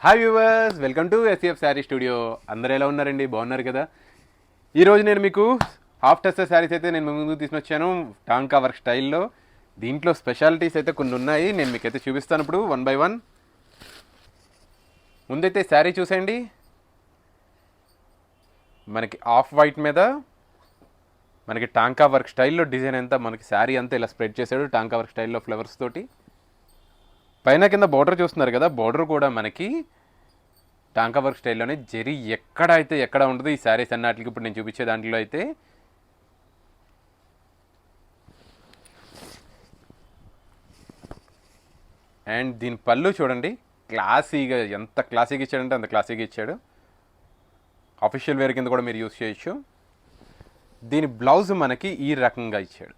Hi viewers, welcome to SF sari studio. అందరూ ఎలా ఉన్నారండి? బాగున్నారు కదా? ఈరోజు నేను మీకు హాఫ్ టెస్టర్ శారీస్ అయితే నేను ముందుకు తీసుకొచ్చాను టాంకా వర్క్ స్టైల్లో. దీంట్లో స్పెషాలిటీస్ అయితే కొన్ని ఉన్నాయి, నేను మీకైతే చూపిస్తాను ఇప్పుడు వన్ బై వన్. ముందైతే శారీ చూసేయండి. మనకి ఆఫ్ వైట్ మీద మనకి టాంకా వర్క్ స్టైల్లో డిజైన్ అంతా, మనకి శారీ అంతా ఇలా స్ప్రెడ్ చేశాడు టాంకా వర్క్ స్టైల్లో ఫ్లవర్స్ తోటి. పైన కింద బోర్డర్ చూస్తున్నారు కదా, బోర్డర్ కూడా మనకి టాంకా వర్క్ స్టైల్లోనే జరీ ఎక్కడ ఉండదు. ఈ శారీస్ అన్నిటికి ఇప్పుడు నేను చూపించే దాంట్లో అయితే అండ్ దీని పళ్ళు చూడండి, క్లాసీగా ఎంత క్లాసీగా ఇచ్చాడంటే అంత క్లాసీగా ఇచ్చాడు. ఆఫీషియల్ వేర్ కింద కూడా మీరు యూస్ చేయొచ్చు. దీని బ్లౌజ్ మనకి ఈ రకంగా ఇచ్చాడు.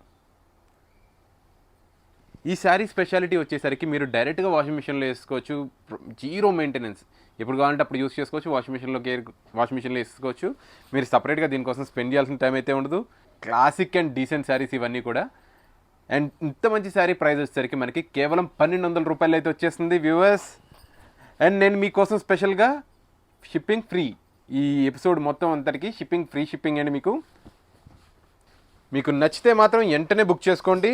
ఈ శారీ స్పెషాలిటీ వచ్చేసరికి మీరు డైరెక్ట్గా వాషింగ్ మిషన్లో వేసుకోవచ్చు, జీరో మెయింటెనెన్స్. ఎప్పుడు కావాలంటే అప్పుడు యూస్ చేసుకోవచ్చు, వాషింగ్ మిషన్లో వేసుకోవచ్చు. మీరు సపరేట్గా దీనికోసం స్పెండ్ చేయాల్సిన టైం అయితే ఉండదు. క్లాసిక్ అండ్ డీసెంట్ శారీస్ ఇవన్నీ కూడా. అండ్ ఇంత మంచి శారీ ప్రైస్ వచ్చేసరికి మనకి కేవలం 1200 రూపాయలు అయితే వచ్చేస్తుంది వ్యూవర్స్. అండ్ నేను మీకోసం స్పెషల్గా షిప్పింగ్ ఫ్రీ, ఈ ఎపిసోడ్ మొత్తం అంతటికి ఫ్రీ షిప్పింగ్ అండి. మీకు నచ్చితే మాత్రం వెంటనే బుక్ చేసుకోండి.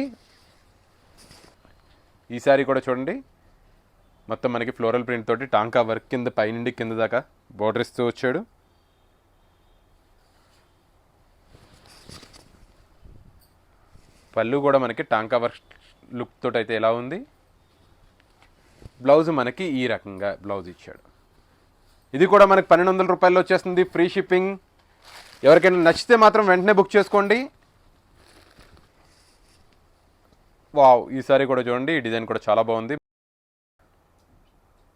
ఈ శారీ కూడా చూడండి, మొత్తం మనకి ఫ్లోరల్ ప్రింట్ తోటి టాంకా వర్క్ కింద పైనుండి కింద దాకా బోర్డర్ ఇస్తూ వచ్చాడు. పళ్ళు కూడా మనకి టాంకా వర్క్ లుక్ తోటి అయితే ఎలా ఉంది. బ్లౌజ్ మనకి ఈ రకంగా బ్లౌజ్ ఇచ్చాడు. ఇది కూడా మనకి 1200 రూపాయలు వచ్చేస్తుంది, ఫ్రీ షిప్పింగ్. ఎవరికైనా నచ్చితే మాత్రం వెంటనే బుక్ చేసుకోండి. వావ్, ఈ సారీ కూడా చూడండి, ఈ డిజైన్ కూడా చాలా బాగుంది.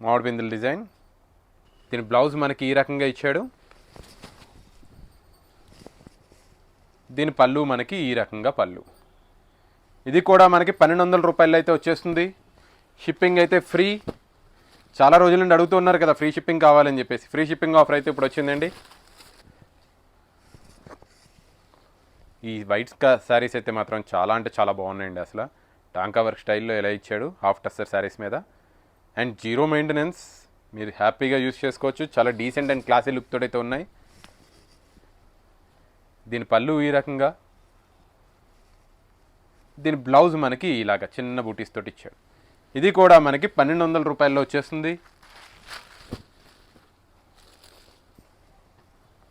మామిడి పిందెల డిజైన్. దీని బ్లౌజ్ మనకి ఈ రకంగా ఇచ్చాడు. దీని పళ్ళు మనకి ఈ రకంగా పళ్ళు. ఇది కూడా మనకి 1200 రూపాయలు అయితే వచ్చేస్తుంది. షిప్పింగ్ అయితే ఫ్రీ. చాలా రోజుల నుండి అడుగుతున్నారు కదా ఫ్రీ షిప్పింగ్ కావాలని చెప్పేసి, ఫ్రీ షిప్పింగ్ ఆఫర్ అయితే ఇప్పుడు వచ్చిందండి. ఈ వైట్ శారీస్ అయితే మాత్రం చాలా అంటే చాలా బాగున్నాయండి. అసలు టాంకా వర్క్ స్టైల్లో ఎలా ఇచ్చాడు హాఫ్ టస్సర్ శారీస్ మీద. అండ్ జీరో మెయింటెనెన్స్, మీరు హ్యాపీగా యూస్ చేసుకోవచ్చు. చాలా డీసెంట్ అండ్ క్లాసీ లుక్ తోటి అయితే ఉన్నాయి. దీని పళ్ళు ఈ రకంగా, దీని బ్లౌజ్ మనకి ఇలాగ చిన్న బూటీస్ తోటి ఇచ్చాడు. ఇది కూడా మనకి 1200 రూపాయల్లో వచ్చేస్తుంది.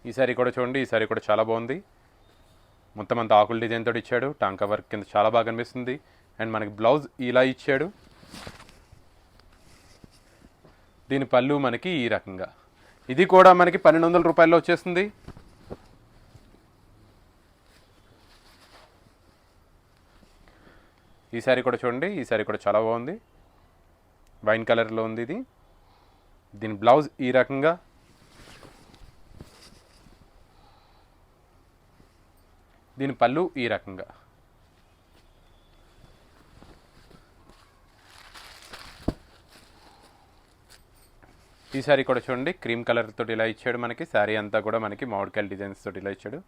ఈ సారీ కూడా చూడండి, ఈ సారీ కూడా చాలా బాగుంది. మొత్తం అంతా ఆకుల డిజైన్ తోటి ఇచ్చాడు. టాంకా వర్క్ కింద చాలా బాగా కనిపిస్తుంది. అండ్ మనకి బ్లౌజ్ ఇలా ఇచ్చాడు. దీని పళ్ళు మనకి ఈ రకంగా. ఇది కూడా మనకి 1200 రూపాయల్లో వచ్చేస్తుంది. ఈ సారీ కూడా చూడండి, ఈ సారీ కూడా చాలా బాగుంది. వైన్ కలర్లో ఉంది ఇది. దీని బ్లౌజ్ ఈ రకంగా. దీని పళ్ళు ఈ రకంగా. ఈ సారీ కూడా చూడండి, క్రీమ్ కలర్ తోటి ఇలా ఇచ్చాడు. మనకి శారీ అంతా కూడా మనకి మామిడికాయల డిజైన్స్ తోటి ఇలా ఇచ్చాడు.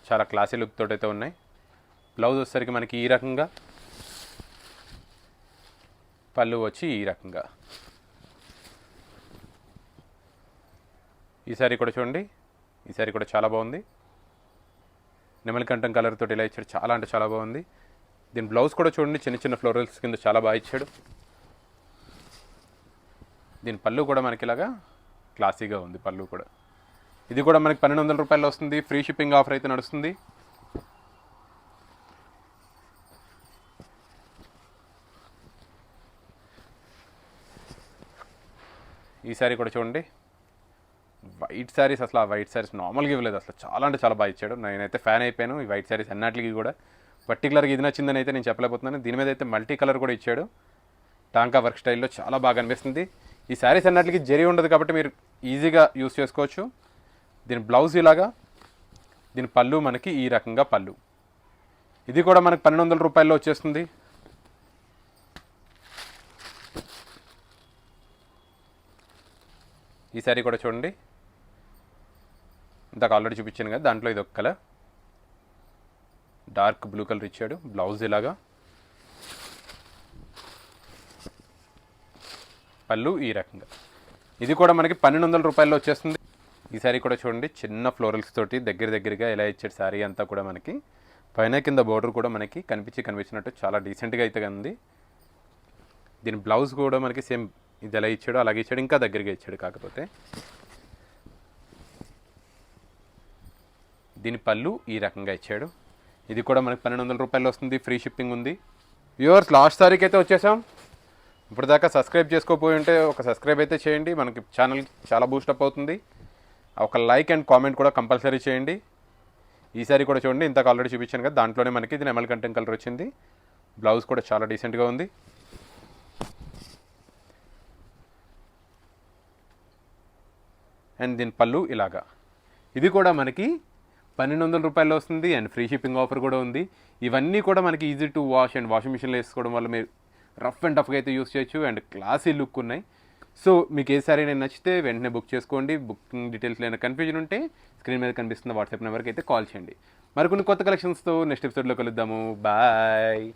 చాలా క్లాసీ లుక్ తోటి అయితే ఉన్నాయి. బ్లౌజ్ వచ్చేసరికి మనకి ఈ రకంగా, పళ్ళు వచ్చి ఈ రకంగా. ఈ సారీ కూడా చూడండి, ఈ సారీ కూడా చాలా బాగుంది. నెమలికంఠం కలర్ తోటి ఇలా ఇచ్చాడు, చాలా అంటే చాలా బాగుంది. దీని బ్లౌజ్ కూడా చూడండి, చిన్న చిన్న ఫ్లోరల్స్ కింద చాలా బాగా ఇచ్చాడు. దీని పళ్ళు కూడా మనకి ఇలాగా క్లాసీగా ఉంది పళ్ళు కూడా. ఇది కూడా మనకి 1200 రూపాయలు వస్తుంది. ఫ్రీ షిప్పింగ్ ఆఫర్ అయితే నడుస్తుంది. ఈ సారీ కూడా చూడండి, వైట్ శారీస్. అసలు ఆ వైట్ శారీస్ నార్మల్గా ఇవ్వలేదు, అసలు చాలా అంటే చాలా బాగా ఇచ్చాడు. నేనైతే ఫ్యాన్ అయిపోయాను ఈ వైట్ శారీస్ అన్నిటికీ కూడా. పర్టికులర్గా ఇది నచ్చిందని అయితే నేను చెప్పలేకపోతున్నాను. దీని మీద అయితే మల్టీ కలర్ కూడా ఇచ్చాడు. టాంకా వర్క్ స్టైల్లో చాలా బాగా అనిపిస్తుంది. ఈ శారీస్ అన్నిటికీ జరీ ఉండదు కాబట్టి మీరు ఈజీగా యూస్ చేసుకోవచ్చు. దీని బ్లౌజ్ ఇలాగా, దీని పళ్ళు మనకి ఈ రకంగా పళ్ళు. ఇది కూడా మనకి 1200 రూపాయల్లో వచ్చేస్తుంది. ఈ శారీ కూడా చూడండి, ఇందాక ఆల్రెడీ చూపించాను కదా, దాంట్లో ఇది ఒక కలర్. డార్క్ బ్లూ కలర్ ఇచ్చాడు. బ్లౌజ్ ఇలాగా, పళ్ళు ఈ రకంగా. ఇది కూడా మనకి 1200 రూపాయల్లో వచ్చేస్తుంది. ఈ శారీ కూడా చూడండి, చిన్న ఫ్లోరల్స్ తోటి దగ్గరగా ఇలా ఇచ్చాడు శారీ అంతా కూడా మనకి. పైన కింద బోర్డర్ కూడా మనకి కనిపించినట్టు చాలా డీసెంట్గా అయితే ఉంది. దీని బ్లౌజ్ కూడా మనకి సేమ్ ఇది ఎలా ఇచ్చాడో అలాగే ఇచ్చాడు, ఇంకా దగ్గరగా ఇచ్చాడు. కాకపోతే దీని పళ్ళు ఈ రకంగా ఇచ్చాడు. ఇది కూడా మనకి 1200 రూపాయలు వస్తుంది, ఫ్రీ షిప్పింగ్ ఉంది. వ్యూవర్స్, లాస్ట్ తారీఖు అయితే వచ్చేసాం. ఇప్పుడు దాకా సబ్స్క్రైబ్ చేసుకోపోయి ఉంటే ఒక సబ్స్క్రైబ్ అయితే చేయండి, మనకి ఛానల్ చాలా బూస్టప్ అవుతుంది. ఒక లైక్ అండ్ కామెంట్ కూడా కంపల్సరీ చేయండి. ఈసారి కూడా చూడండి, ఇంతకు ఆల్రెడీ చూపించాను కదా, దాంట్లోనే మనకి ఇది నెమల్ కంటెంట్ కలర్ వచ్చింది. బ్లౌజ్ కూడా చాలా డీసెంట్గా ఉంది. అండ్ దీని పళ్ళు ఇలాగా. ఇది కూడా మనకి 1200 రూపాయలు వస్తుంది అండ్ ఫ్రీ షిప్పింగ్ ఆఫర్ కూడా ఉంది. ఇవన్నీ కూడా మనకి easy to wash and washing మిషన్లో వేసుకోవడం వల్ల మీరు రఫ్ అండ్ టఫ్గా అయితే యూస్ చేయొచ్చు అండ్ క్లాసీ లుక్ ఉన్నాయి. సో మీకు ఏ సారీ నేను నచ్చితే వెంటనే బుక్ చేసుకోండి. బుకింగ్ డీటెయిల్స్ ఏమైనా కన్ఫ్యూజన్ ఉంటే స్క్రీన్ మీద కనిపిస్తున్న వాట్సాప్ నెంబర్కి అయితే కాల్ చేయండి. మరికొన్ని కొత్త కలెక్షన్స్తో నెక్స్ట్ ఎపిసోడ్లో కలుద్దాము. బాయ్.